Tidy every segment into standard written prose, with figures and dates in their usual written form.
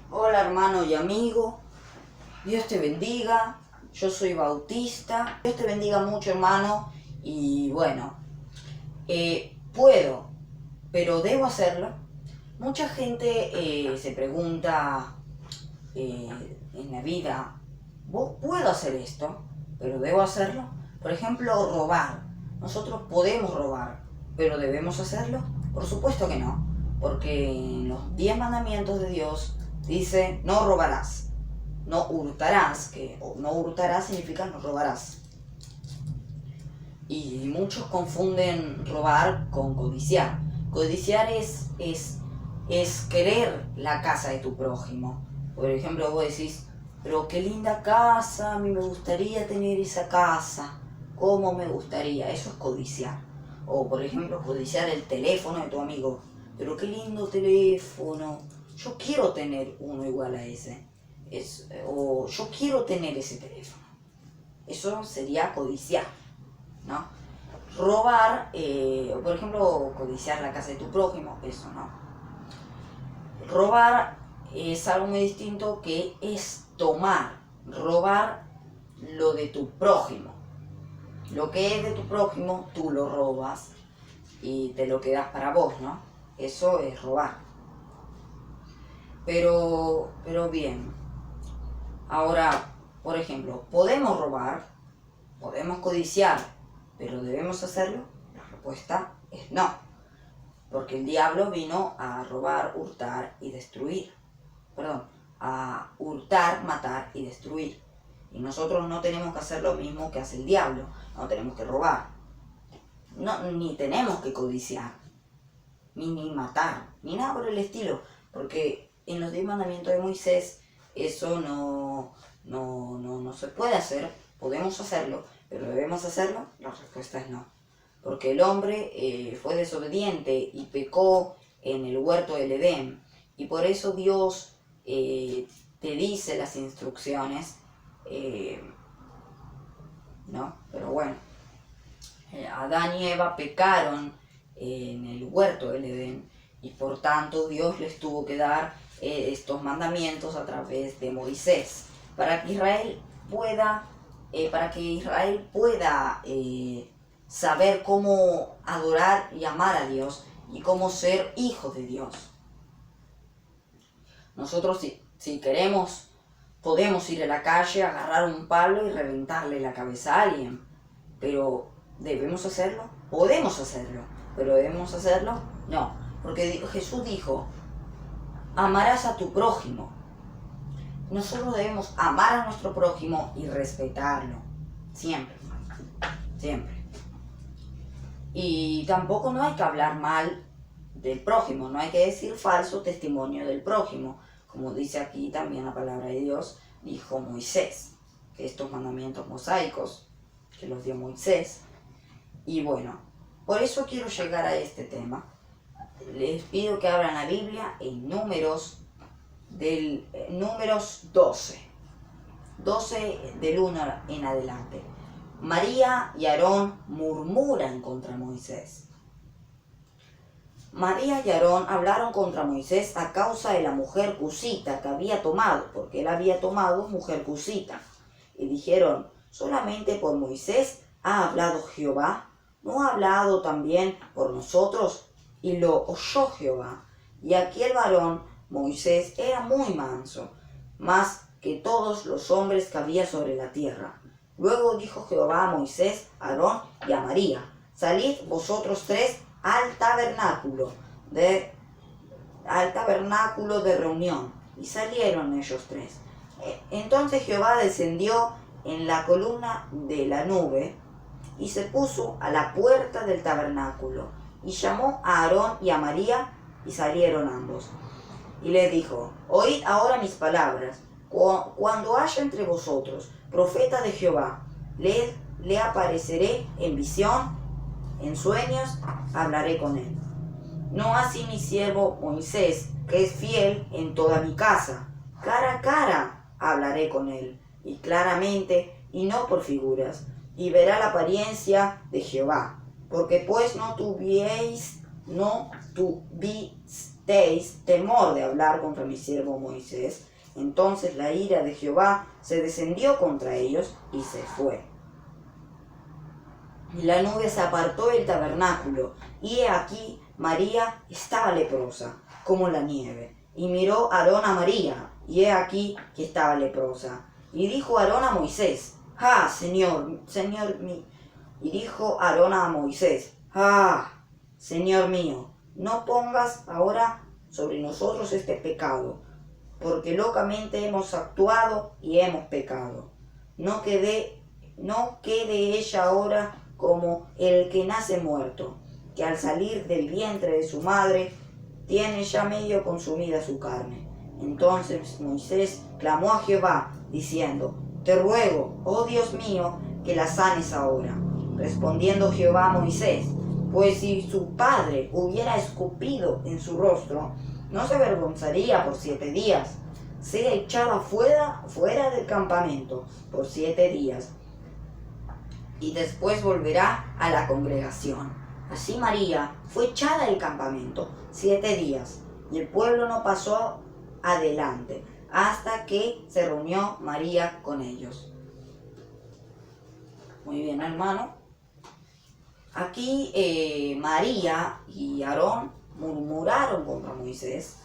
Hola hermano y amigo, Dios te bendiga, yo soy Bautista, Dios te bendiga mucho hermano y bueno, puedo, pero debo hacerlo. Mucha gente se pregunta en la vida, ¿puedo hacer esto? ¿Pero debo hacerlo? Por ejemplo, robar. Nosotros podemos robar, ¿pero debemos hacerlo? Por supuesto que no, porque en los 10 mandamientos de Dios dice, no robarás, no hurtarás, que no hurtarás significa no robarás. Y muchos confunden robar con codiciar. Codiciar es querer la casa de tu prójimo. Por ejemplo, vos decís, pero qué linda casa, a mí me gustaría tener esa casa, cómo me gustaría, eso es codiciar. O por ejemplo, codiciar el teléfono de tu amigo, pero qué lindo teléfono, yo quiero tener uno igual a ese. O yo quiero tener ese teléfono. Eso sería codiciar, ¿no? Robar, por ejemplo, codiciar la casa de tu prójimo, eso no. Robar es algo muy distinto que es tomar, robar lo de tu prójimo. Lo que es de tu prójimo, tú lo robas y te lo quedas para vos, ¿no? Eso es robar. Pero bien, ahora, por ejemplo, podemos robar, podemos codiciar, pero ¿debemos hacerlo? La respuesta es no, porque el diablo vino a robar, hurtar y destruir. A hurtar, matar y destruir. Y nosotros no tenemos que hacer lo mismo que hace el diablo, no tenemos que robar, no, ni tenemos que codiciar, ni matar, ni nada por el estilo, porque en los 10 mandamientos de Moisés eso no se puede hacer. Podemos hacerlo, pero ¿debemos hacerlo? La respuesta es no. Porque el hombre fue desobediente y pecó en el huerto del Edén. Y por eso Dios te dice las instrucciones, ¿no? Pero bueno, Adán y Eva pecaron en el huerto del Edén y por tanto Dios les tuvo que dar estos mandamientos a través de Moisés para que Israel pueda saber cómo adorar y amar a Dios y cómo ser hijos de Dios. Nosotros si queremos podemos ir a la calle, agarrar un palo y reventarle la cabeza a alguien, pero ¿debemos hacerlo? Podemos hacerlo, pero ¿debemos hacerlo? No, porque Jesús dijo, amarás a tu prójimo. Nosotros debemos amar a nuestro prójimo y respetarlo, siempre, siempre. Y tampoco no hay que hablar mal del prójimo, no hay que decir falso testimonio del prójimo, como dice aquí también la palabra de Dios, dijo Moisés, que estos mandamientos mosaicos que los dio Moisés. Y bueno, por eso quiero llegar a este tema. Les pido que abran la Biblia en Números 12 del 1 en adelante. María y Aarón murmuran contra Moisés. María y Aarón hablaron contra Moisés a causa de la mujer cusita que había tomado, porque él había tomado mujer cusita. Y dijeron, ¿solamente por Moisés ha hablado Jehová? ¿No ha hablado también por nosotros? Y lo oyó Jehová. Y aquel varón, Moisés, era muy manso, más que todos los hombres que había sobre la tierra. Luego dijo Jehová a Moisés, a Aarón y a María, salid vosotros tres al tabernáculo de reunión. Y salieron ellos tres. Entonces Jehová descendió en la columna de la nube y se puso a la puerta del tabernáculo y llamó a Aarón y a María y salieron ambos. Y les dijo, oíd ahora mis palabras. Cuando haya entre vosotros profeta de Jehová, le apareceré en visión, en sueños, hablaré con él. No así mi siervo Moisés, que es fiel en toda mi casa. Cara a cara hablaré con él, y claramente, y no por figuras, y verá la apariencia de Jehová. Porque pues no tuvisteis temor de hablar contra mi siervo Moisés, entonces la ira de Jehová se descendió contra ellos y se fue. Y la nube se apartó del tabernáculo, y he aquí María estaba leprosa, como la nieve. Y miró Aarón a María, y he aquí que estaba leprosa. Y dijo Aarón a Moisés, ¡ah, Señor mío! Y dijo Aarón a Moisés, ¡ah, Señor mío! No pongas ahora sobre nosotros este pecado, porque locamente hemos actuado y hemos pecado. No quede ella ahora como el que nace muerto, que al salir del vientre de su madre tiene ya medio consumida su carne. Entonces Moisés clamó a Jehová, diciendo, te ruego, oh Dios mío, que la sanes ahora. Respondiendo Jehová a Moisés, pues si su padre hubiera escupido en su rostro, no se avergonzaría por 7 días. Sea echada fuera del campamento por 7 días, y después volverá a la congregación. Así María fue echada del campamento 7 días, y el pueblo no pasó adelante hasta que se reunió María con ellos. Muy bien, hermano. Aquí María y Aarón murmuraron contra Moisés,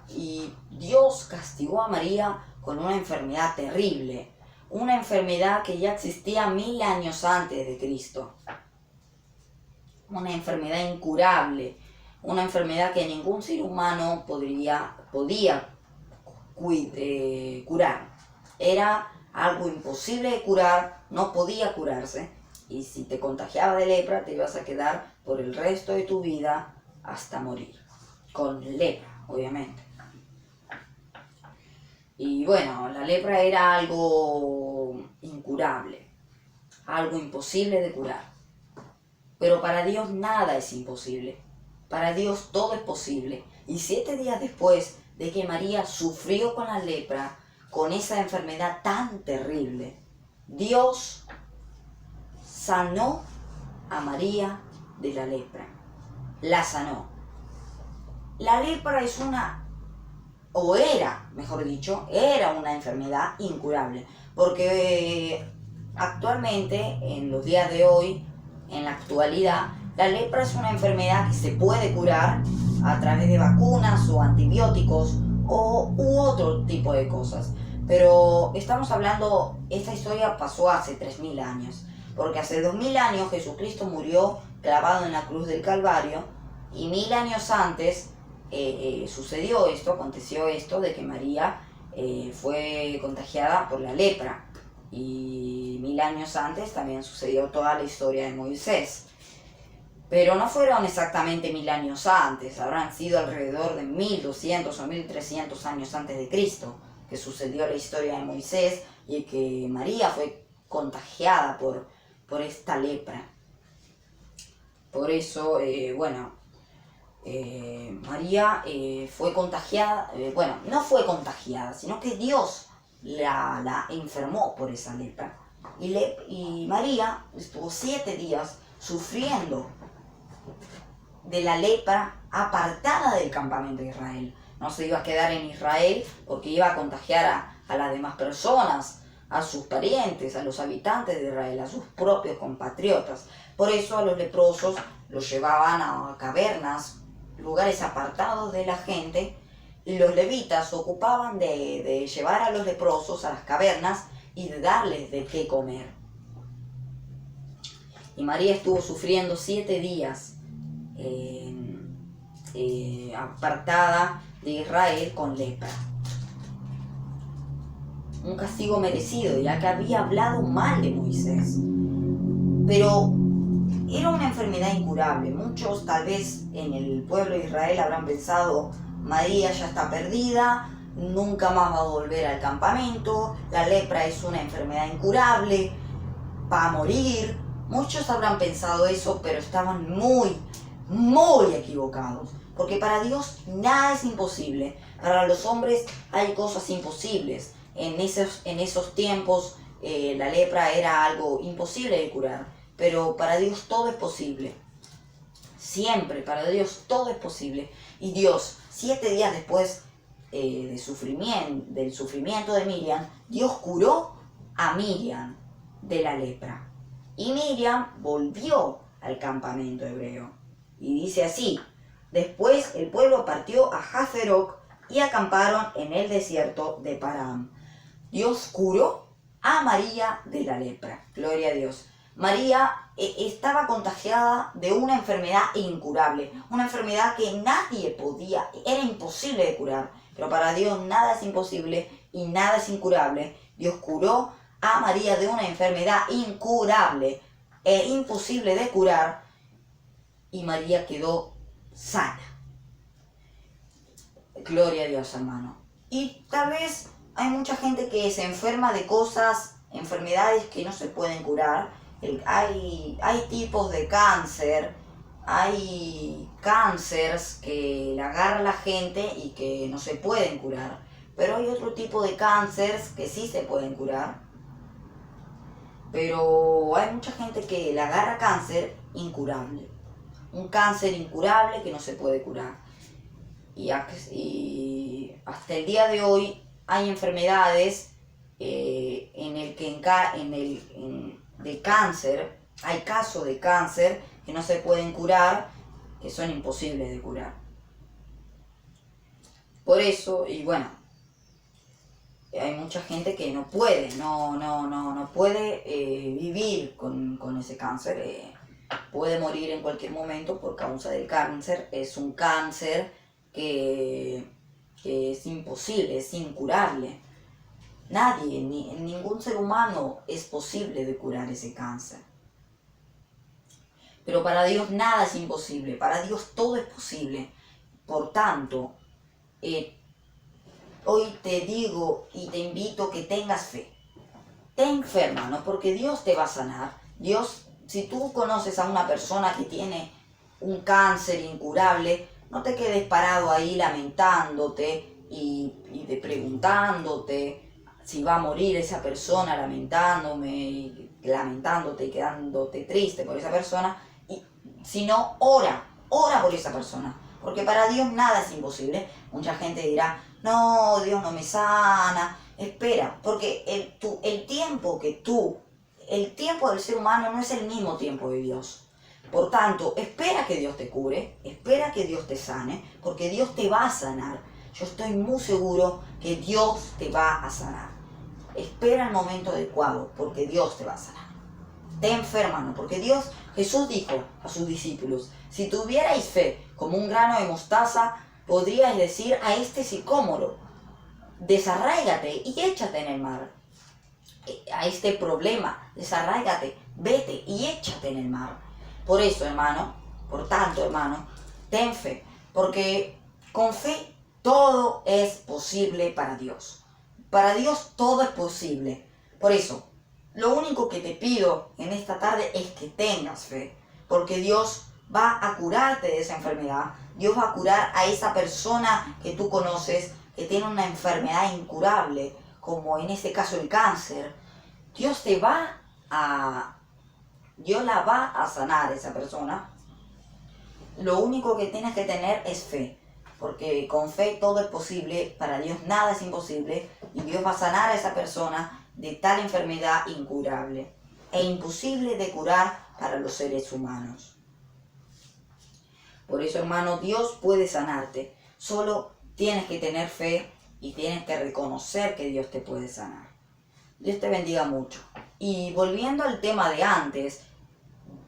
y Dios castigó a María con una enfermedad terrible, una enfermedad que ya existía 1000 años antes de Cristo. Una enfermedad incurable, una enfermedad que ningún ser humano podía curar. Era algo imposible de curar, no podía curarse, y si te contagiaba de lepra te ibas a quedar por el resto de tu vida hasta morir, con lepra, obviamente. Y bueno, la lepra era algo incurable, algo imposible de curar. Pero para Dios nada es imposible. Para Dios todo es posible. Y 7 días después de que María sufrió con la lepra, con esa enfermedad tan terrible, Dios sanó a María de la lepra. La sanó. La lepra es era una enfermedad incurable, porque actualmente, en los días de hoy, en la actualidad, la lepra es una enfermedad que se puede curar a través de vacunas o antibióticos u otro tipo de cosas. Pero estamos hablando, esta historia pasó hace 3000 años, porque hace 2000 años Jesucristo murió clavado en la cruz del Calvario, y 1000 años antes aconteció esto de que María fue contagiada por la lepra, y 1000 años antes también sucedió toda la historia de Moisés. Pero no fueron exactamente 1000 años antes, habrán sido alrededor de 1200 o 1300 años antes de Cristo que sucedió la historia de Moisés y que María fue contagiada por esta lepra. Por eso, María fue contagiada, no fue contagiada, sino que Dios la enfermó por esa lepra. Y María estuvo 7 días sufriendo de la lepra, apartada del campamento de Israel. No se iba a quedar en Israel porque iba a contagiar a las demás personas, a sus parientes, a los habitantes de Israel, a sus propios compatriotas. Por eso a los leprosos los llevaban a cavernas, lugares apartados de la gente, y los levitas se ocupaban de llevar a los leprosos a las cavernas y de darles de qué comer. Y María estuvo sufriendo 7 días apartada de Israel con lepra. Un castigo merecido, ya que había hablado mal de Moisés. Pero era una enfermedad incurable. Muchos tal vez en el pueblo de Israel habrán pensado, María ya está perdida, nunca más va a volver al campamento, la lepra es una enfermedad incurable, va a morir. Muchos habrán pensado eso, pero estaban muy equivocados. Porque para Dios nada es imposible. Para los hombres hay cosas imposibles. En esos tiempos la lepra era algo imposible de curar. Pero para Dios todo es posible. Siempre para Dios todo es posible. Y Dios, 7 días después del sufrimiento de Miriam, Dios curó a Miriam de la lepra. Y Miriam volvió al campamento hebreo. Y dice así: después el pueblo partió a Hazeroc y acamparon en el desierto de Param. Dios curó a María de la lepra. Gloria a Dios. María estaba contagiada de una enfermedad incurable, una enfermedad que nadie podía, era imposible de curar, pero para Dios nada es imposible y nada es incurable. Dios curó a María de una enfermedad incurable e imposible de curar, y María quedó sana. Gloria a Dios, hermano. Y tal vez hay mucha gente que se enferma de cosas, enfermedades que no se pueden curar. Hay tipos de cáncer, hay cánceres que le agarra la gente y que no se pueden curar. Pero hay otro tipo de cánceres que sí se pueden curar. Pero hay mucha gente que le agarra cáncer incurable. Un cáncer incurable que no se puede curar. Y hasta el día de hoy hay enfermedades de cáncer, hay casos de cáncer que no se pueden curar, que son imposibles de curar. Por eso, y bueno, hay mucha gente que no puede, no puede vivir con ese cáncer, puede morir en cualquier momento por causa del cáncer. Es un cáncer que es imposible, es incurable. Nadie, ningún ser humano es posible de curar ese cáncer. Pero para Dios nada es imposible, para Dios todo es posible. Por tanto, hoy te digo y te invito a que tengas fe. Ten fe, hermano, porque Dios te va a sanar. Dios, si tú conoces a una persona que tiene un cáncer incurable, no te quedes parado ahí lamentándote y preguntándote si va a morir esa persona, lamentándote y quedándote triste por esa persona, sino ora por esa persona, porque para Dios nada es imposible. Mucha gente dirá: no, Dios no me sana. Espera, porque el tiempo del ser humano no es el mismo tiempo de Dios. Por tanto, espera que Dios te cure, espera que Dios te sane, porque Dios te va a sanar. Yo estoy muy seguro que Dios te va a sanar. Espera el momento adecuado, porque Dios te va a sanar. Ten fe, hermano, porque Jesús dijo a sus discípulos: si tuvierais fe como un grano de mostaza, podríais decir a este sicómoro: desarráigate y échate en el mar. A este problema, desarráigate, vete y échate en el mar. Por eso, hermano, por tanto, hermano, ten fe, porque con fe todo es posible para Dios. Para Dios todo es posible. Por eso, lo único que te pido en esta tarde es que tengas fe, porque Dios va a curarte de esa enfermedad. Dios va a curar a esa persona que tú conoces que tiene una enfermedad incurable, como en este caso el cáncer. Dios la va a sanar a esa persona. Lo único que tienes que tener es fe, porque con fe todo es posible, para Dios nada es imposible, y Dios va a sanar a esa persona de tal enfermedad incurable e imposible de curar para los seres humanos. Por eso, hermano, Dios puede sanarte. Solo tienes que tener fe y tienes que reconocer que Dios te puede sanar. Dios te bendiga mucho. Y volviendo al tema de antes,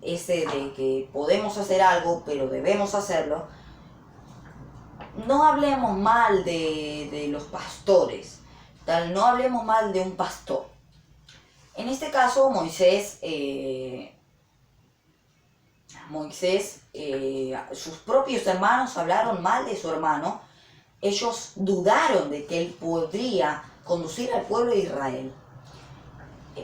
ese de que podemos hacer algo, pero debemos hacerlo, no hablemos mal de los pastores, no hablemos mal de un pastor. En este caso, Moisés, sus propios hermanos hablaron mal de su hermano. Ellos dudaron de que él podría conducir al pueblo de Israel.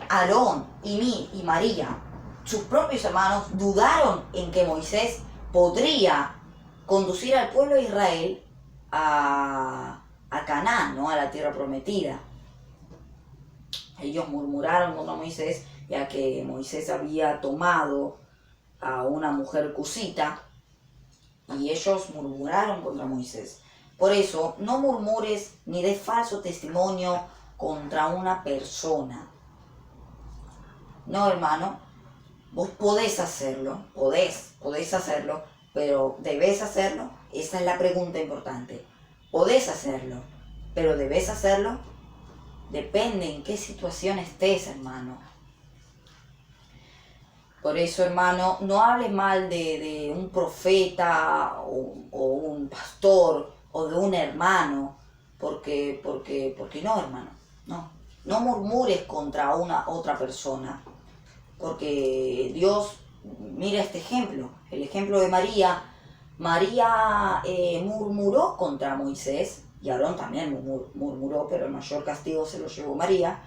Aarón y María, sus propios hermanos, dudaron en que Moisés podría conducir al pueblo de Israel a Canaán, ¿no? A la tierra prometida. Ellos murmuraron contra Moisés, ya que Moisés había tomado a una mujer cusita y ellos murmuraron contra Moisés. Por eso, no murmures ni des falso testimonio contra una persona. No, hermano, vos podés hacerlo, podés hacerlo, pero ¿debés hacerlo? Esa es la pregunta importante. Podés hacerlo, pero ¿debés hacerlo? Depende en qué situación estés, hermano. Por eso, hermano, no hables mal de un profeta o un pastor o de un hermano, porque no, hermano, no. No murmures contra una otra persona, porque Dios, mira este ejemplo, el ejemplo de María. María murmuró contra Moisés, y Aarón también murmuró, pero el mayor castigo se lo llevó María.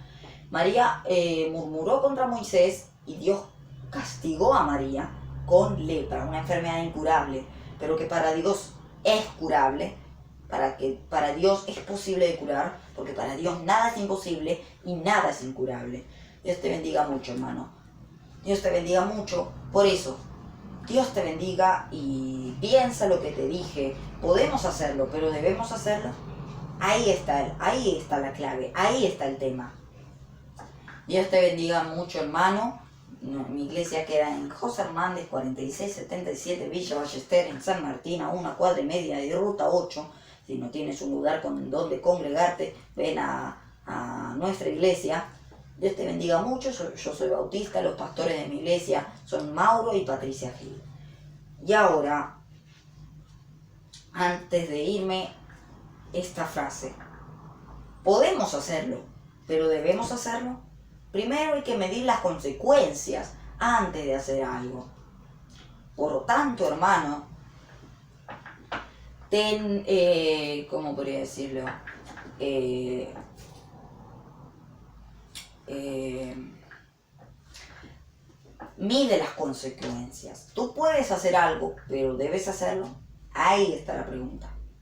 María murmuró contra Moisés y Dios castigó a María con lepra, una enfermedad incurable, pero que para Dios es curable, para Dios es posible de curar, porque para Dios nada es imposible y nada es incurable. Dios te bendiga mucho, hermano. Dios te bendiga mucho. Por eso, Dios te bendiga y piensa lo que te dije. Podemos hacerlo, pero ¿debemos hacerlo? Ahí está la clave, ahí está el tema. Dios te bendiga mucho, hermano. Mi iglesia queda en José Hernández 4677 Villa Ballester, en San Martín, a 1,5 cuadras de Ruta 8. Si no tienes un lugar con donde congregarte, ven a nuestra iglesia. Dios te bendiga mucho. Yo soy bautista, los pastores de mi iglesia son Mauro y Patricia Gil. Y ahora, antes de irme, esta frase. Podemos hacerlo, pero ¿debemos hacerlo? Primero hay que medir las consecuencias antes de hacer algo. Por lo tanto, hermano, ¿cómo podría decirlo? Mide las consecuencias. Tú puedes hacer algo, pero ¿debes hacerlo? Ahí está la pregunta.